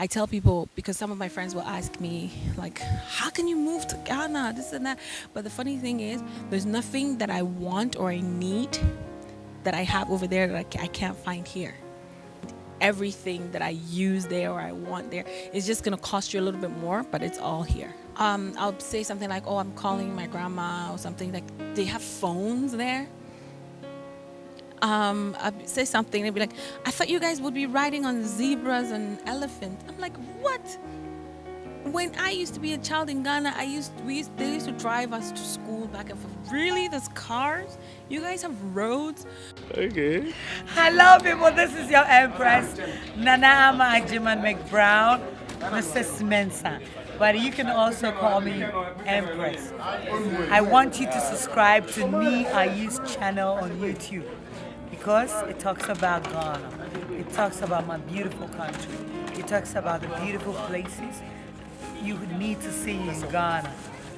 I tell people, because some of my friends will ask me, like, how can you move to Ghana? This and that. But the funny thing is, there's nothing that I want or I need that I have over there that I can't find here. Everything that I use there or I want there is just gonna cost you a little bit more, but it's all here. I'll say something like, "Oh, I'm calling my grandma," or something like. They have phones there. I'd say something. They'd be like, "I thought you guys would be riding on zebras and elephants." I'm like, "What?" When I used to be a child in Ghana, they used to drive us to school back and forth. Really, there's cars? You guys have roads? Okay. Hello, people. This is your Empress, Nana Ama Ajiman McBrown, Mrs. Mensa. But you can also call me Empress. I want you to subscribe to Niiayi's channel on YouTube because it talks about Ghana. It talks about my beautiful country. It talks about the beautiful places you need to see in Ghana.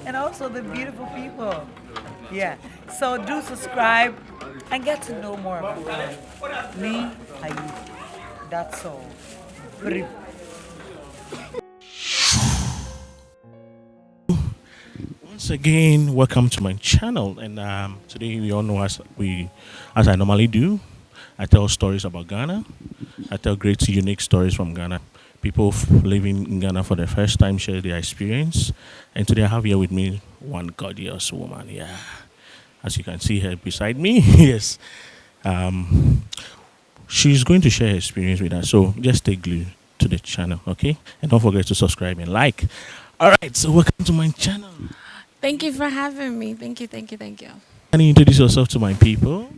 And also the beautiful people. Yeah. So do subscribe and get to know more about Ghana. Me, Ayi. That's all. Brr. Once again, welcome to my channel. And today, you all know as I normally do, I tell stories about Ghana. I tell great, unique stories from Ghana. People living in Ghana for the first time share their experience. And today, I have here with me one gorgeous woman. Yeah, as you can see her beside me. Yes, um, she's going to share her experience with us. So just stay glued to the channel, okay? And don't forget to subscribe and like. All right, so welcome to my channel. Thank you for having me. Thank you, thank you, thank you. Can you introduce yourself to my people?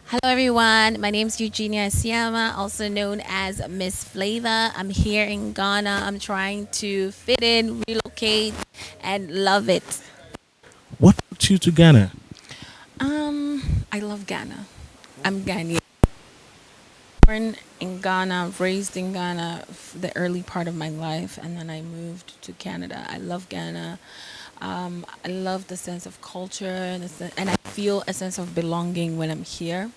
Hello, everyone. My name is Eugenia Siama, also known as Miss Flavor. I'm here in Ghana. I'm trying to fit in, relocate, and love it. What brought you to Ghana? I love Ghana. I'm Ghanaian. Born in Ghana, raised in Ghana the early part of my life, and then I moved to Canada. I love Ghana. I love the sense of culture and I feel a sense of belonging when I'm here.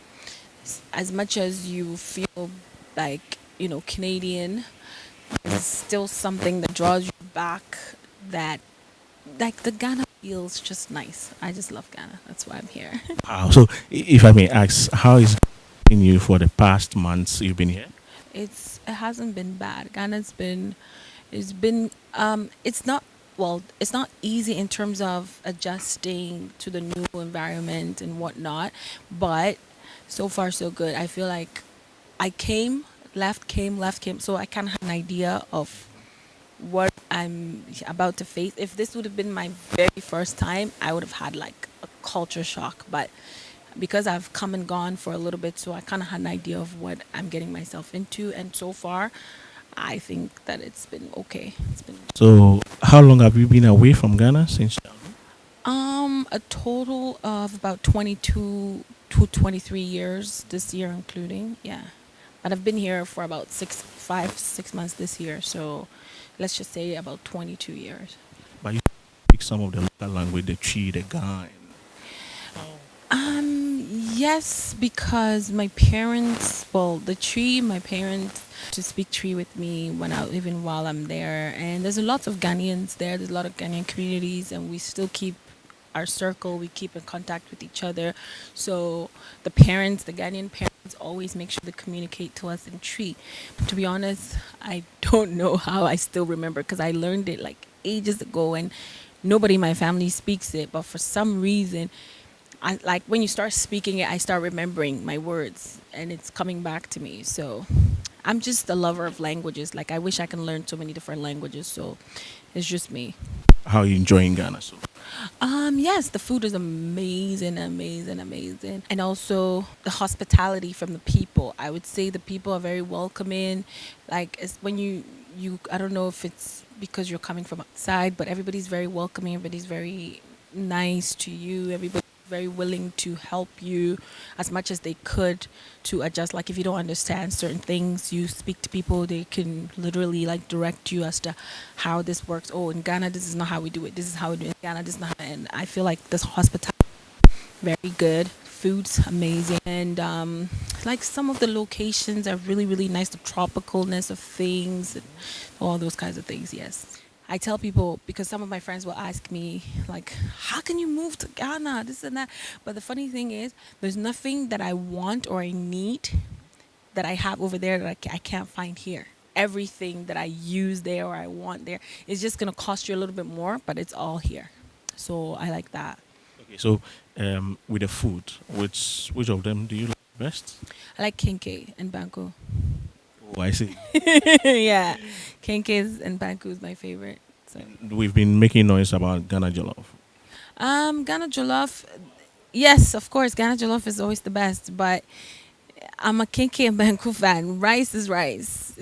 As much as you feel like, Canadian, there's still something that draws you back, that like the Ghana feels just nice. I just love Ghana. That's why I'm here. Wow. So, if I may ask, how is it been you for the past months you've been here? It hasn't been bad. It's not, well, it's not easy in terms of adjusting to the new environment and whatnot, but so far so good. I feel like I came, left, came, left, came, so I kind of had an idea of what I'm about to face. If this would have been my very first time, I would have had like a culture shock, but because I've come and gone for a little bit, so I kind of had an idea of what I'm getting myself into, and so far I think that it's been okay. It's been So, how long have you been away from Ghana since? a total of about 22 to 23 years this year, including, yeah. But I've been here for about 6 months this year, so let's just say about 22 years. But you speak some of the local language, the Chi, the Ga. Yes, because my parents, well, the tree, my parents to speak tree with me even while I'm there. And there's a lot of Ghanaians there. There's a lot of Ghanaian communities, and we still keep our circle. We keep in contact with each other. So the parents, the Ghanaian parents, always make sure to communicate to us in tree. But to be honest, I don't know how I still remember, because I learned it like ages ago, and nobody in my family speaks it. But for some reason, I like when you start speaking it, I start remembering my words and it's coming back to me. So I'm just a lover of languages. Like I wish I can learn so many different languages. So it's just me. How are you enjoying Ghana? So, Yes, the food is amazing, amazing, amazing. And also the hospitality from the people. I would say the people are very welcoming. Like it's when I don't know if it's because you're coming from outside, but everybody's very welcoming. Everybody's very nice to you. Everybody very willing to help you as much as they could to adjust. Like if you don't understand certain things, you speak to people, they can literally like direct you as to how this works. Oh, in Ghana this is not how we do it, this is how we do it in Ghana, this is not how. And I feel like this hospitality very good, food's amazing, and like some of the locations are really, really nice. The tropicalness of things, and all those kinds of things. Yes. I tell people because some of my friends will ask me like, "How can you move to Ghana? This and that." But the funny thing is, there's nothing that I want or I need that I have over there that I can't find here. Everything that I use there or I want there is just gonna cost you a little bit more, but it's all here. So I like that. Okay, so with the food, which of them do you like best? I like Kenke and Banku. Oh, I see. Yeah, Kenke's and Banku is my favorite. So We've been making noise about Ghana Jollof. Ghana Jollof. Yes, of course, Ghana Jollof is always the best, but I'm a Kenke and Banku fan. Rice is rice.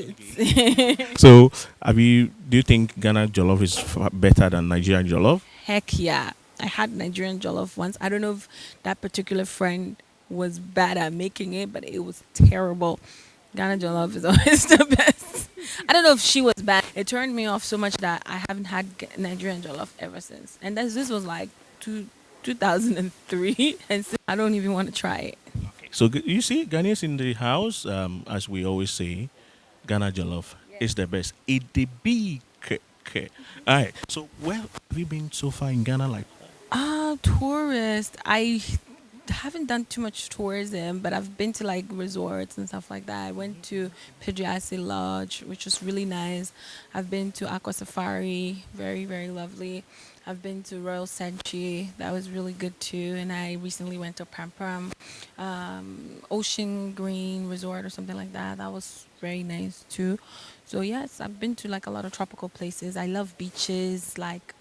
So, do you think Ghana Jollof is better than Nigerian Jollof? Heck yeah. I had Nigerian jollof once. I don't know if that particular friend was bad at making it, but it was terrible. Ghana jollof is always the best. I don't know if she was bad. It turned me off so much that I haven't had Nigerian jollof ever since. And this was like 2003, and still I don't even want to try it. So you see, Ghanaians in the house, as we always say, Ghana Jollof is the best. It the big. All right. So where have you been so far in Ghana? Like, Tourist. I haven't done too much tourism, but I've been to like resorts and stuff like that. I went to Pidgeassi Lodge, which was really nice. I've been to Aqua Safari, very, very lovely. I've been to Royal Senchi, that was really good too. And I recently went to Pampram, Ocean Green Resort or something like that. That was very nice too. So yes, I've been to like a lot of tropical places. I love beaches, like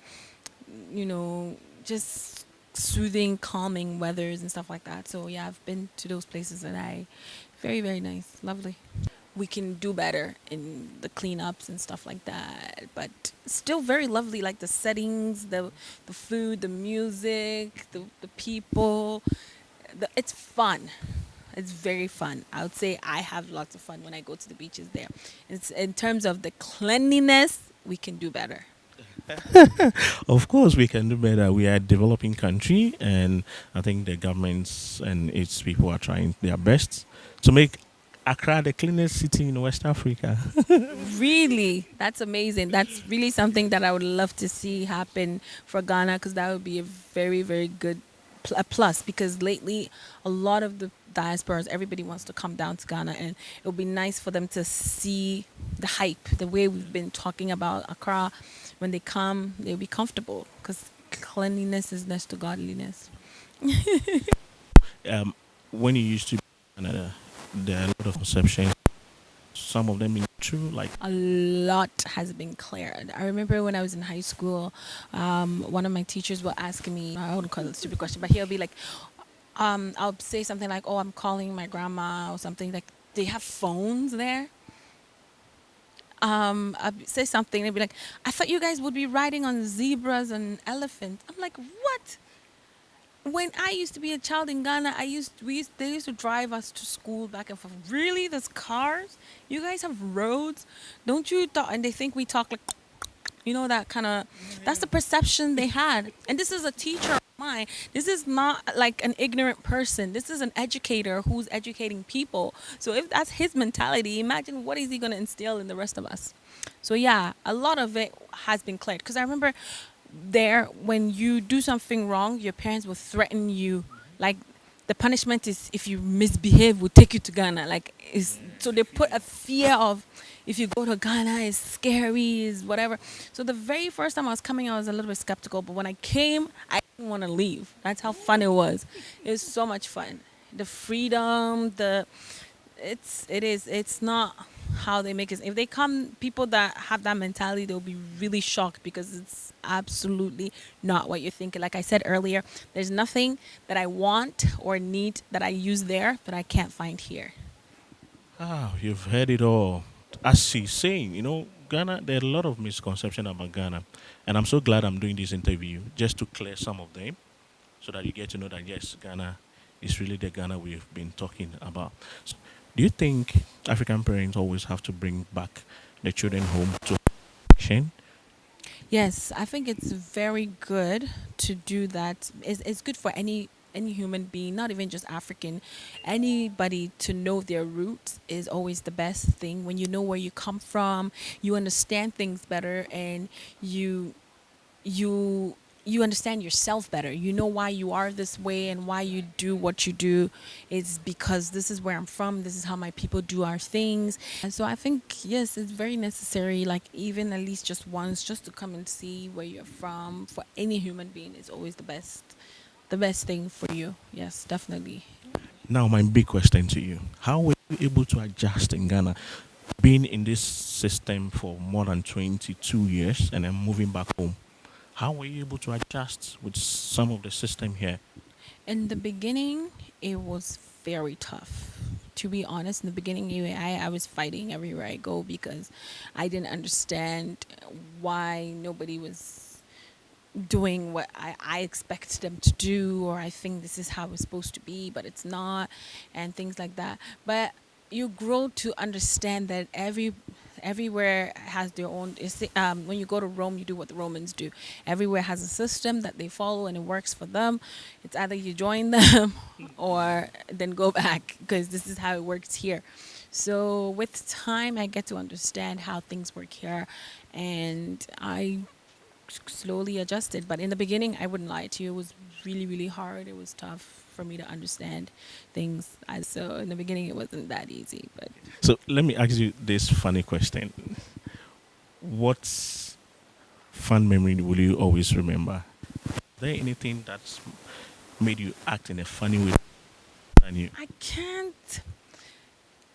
just soothing, calming weathers and stuff like that. So yeah, I've been to those places and I very, very nice, lovely. We can do better in the cleanups and stuff like that, but still very lovely. Like the settings, the food, the music, the people. It's fun. It's very fun. I would say I have lots of fun when I go to the beaches there. It's in terms of the cleanliness, we can do better. of course, we can do better. We are a developing country, and I think the governments and its people are trying their best to make Accra the cleanest city in West Africa. Really, that's amazing. That's really something that I would love to see happen for Ghana because that would be a very, very good a plus. Because lately, a lot of the diasporas, everybody wants to come down to Ghana, and it would be nice for them to see the hype, the way we've been talking about Accra. When they come, they'll be comfortable because cleanliness is next to godliness. um, when you used to be in Canada, there are a lot of conceptions. Some of them being true, like A lot has been cleared. I remember when I was in high school, one of my teachers will ask me, I wouldn't call it a stupid question, but he'll be like, I'll say something like, "Oh, I'm calling my grandma," or something like, "They have phones there." I'd say something, they'd be like, "I thought you guys would be riding on zebras and elephants." I'm like, "What?" When I used to be a child in Ghana, they used to drive us to school back and forth. Really, there's cars? You guys have roads? Don't you talk? And they think we talk like, that kind of. That's the perception they had. And this is a teacher of mine. This is not like an ignorant person. This is an educator who's educating people. So if that's his mentality, imagine what is he going to instill in the rest of us. So yeah, a lot of it has been cleared. Because I remember there when you do something wrong, your parents will threaten you. Like the punishment is if you misbehave, we'll take you to Ghana. So they put a fear of if you go to Ghana, it's scary, is whatever. So the very first time I was coming, I was a little bit skeptical, but when I came, I didn't want to leave. That's how fun it was. It was so much fun. The freedom, it's not how they make it. If they come, people that have that mentality, they'll be really shocked because it's absolutely not what you're thinking. Like I said earlier, there's nothing that I want or need that I use there that I can't find here. you've heard it all. As she's saying, Ghana, there are a lot of misconception about Ghana, and I'm so glad I'm doing this interview just to clear some of them, so that you get to know that yes, Ghana is really the Ghana we've been talking about. So, do you think African parents always have to bring back the children home to action? Yes, I think it's very good to do that. It's good for any any human being, not even just African, anybody to know their roots is always the best thing. When you know where you come from, you understand things better, and you you you understand yourself better. You know why you are this way and why you do what you do. It's because this is where I'm from. This is how my people do our things. And so I think, yes, it's very necessary, like even at least just once, just to come and see where you're from. For any human being is always the best thing for you. Yes, definitely. Now, my big question to you: how were you able to adjust in Ghana, being in this system for more than 22 years and then moving back home? How were you able to adjust with some of the system here? In the beginning, it was very tough. To be honest, in the beginning, I was fighting everywhere I go because I didn't understand why nobody was doing what I expect them to do, or I think this is how it's supposed to be, but it's not, and things like that. But you grow to understand that everywhere has their own. When you go to Rome, you do what the Romans do. Everywhere has a system that they follow, and it works for them. It's either you join them or then go back, because this is how it works here. So with time, I get to understand how things work here, and I slowly adjusted. But in the beginning, I wouldn't lie to you, it was really, really hard. It was tough for me to understand things. So in the beginning, it wasn't that easy. But So let me ask you this funny question: what fun memory will you always remember? Is there anything that's made you act in a funny way than you? I can't.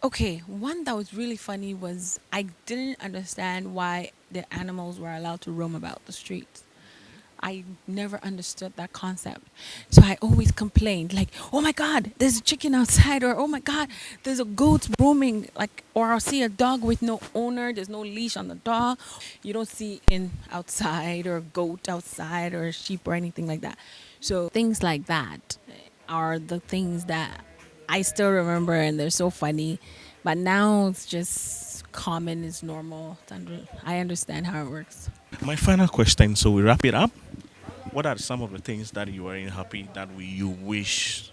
Okay, one that was really funny was I didn't understand why the animals were allowed to roam about the streets. I never understood that concept. So I always complained, like, oh my God, there's a chicken outside, or oh my God, there's a goat roaming, like, or I'll see a dog with no owner, there's no leash on the dog. You don't see in outside, or a goat outside, or a sheep, or anything like that. So things like that are the things that I still remember, and they're so funny. But now it's just common, it's normal. I understand how it works. My final question, so we wrap it up. What are some of the things that you are happy that you wish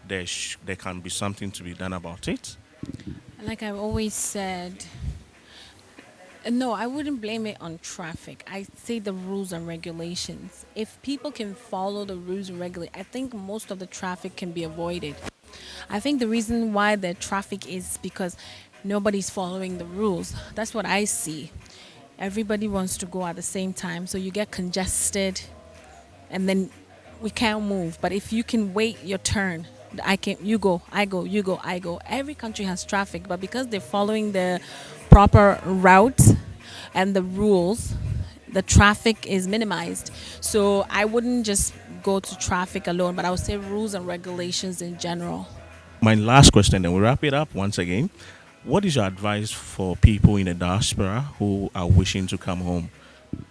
there can be something to be done about it? Like I've always said, no, I wouldn't blame it on traffic. I say the rules and regulations. If people can follow the rules and regulations, I think most of the traffic can be avoided. I think the reason why the traffic is because nobody's following the rules. That's what I see. Everybody wants to go at the same time, so you get congested, and then we can't move. But if you can wait your turn, you go, I go, you go, I go. Every country has traffic, but because they're following the proper route and the rules, the traffic is minimized. So I wouldn't just go to traffic alone, but I would say rules and regulations in general. My last question, then we wrap it up once again. What is your advice for people in the diaspora who are wishing to come home?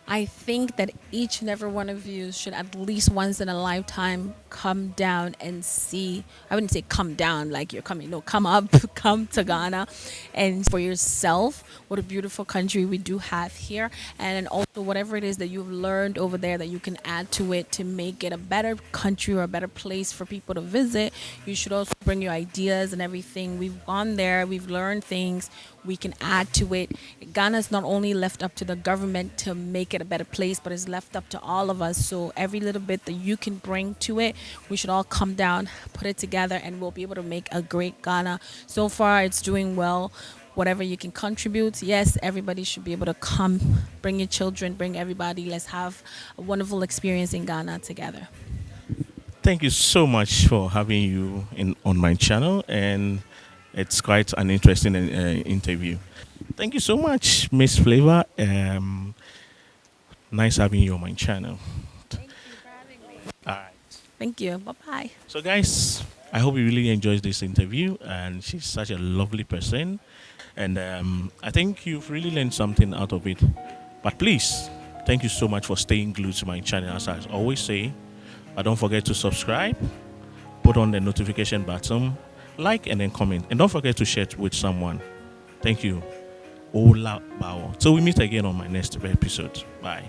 I think that each and every one of you should at least once in a lifetime come down and see. I wouldn't say come down like you're coming. No, come up, come to Ghana and for yourself what a beautiful country we do have here. And also whatever it is that you've learned over there that you can add to it to make it a better country or a better place for people to visit. You should also bring your ideas and everything. We've gone there, we've learned things. We can add to it. Ghana is not only left up to the government to make it a better place, but it's left up to all of us. So every little bit that you can bring to it, we should all come down, put it together, and we'll be able to make a great Ghana. So far, it's doing well. Whatever you can contribute, yes, everybody should be able to come. Bring your children, bring everybody. Let's have a wonderful experience in Ghana together. Thank you so much for having you on my channel, and it's quite an interesting interview. Thank you so much, Miss Flavor. Nice having you on my channel. Thank you for having me. All right. Thank you. Bye-bye. So, guys, I hope you really enjoyed this interview, and she's such a lovely person, and I think you've really learned something out of it. But please, thank you so much for staying glued to my channel, as I always say. But don't forget to subscribe, put on the notification button, like, and then comment, and don't forget to share it with someone. Thank you. Ola Bao. So we meet again on my next episode. Bye.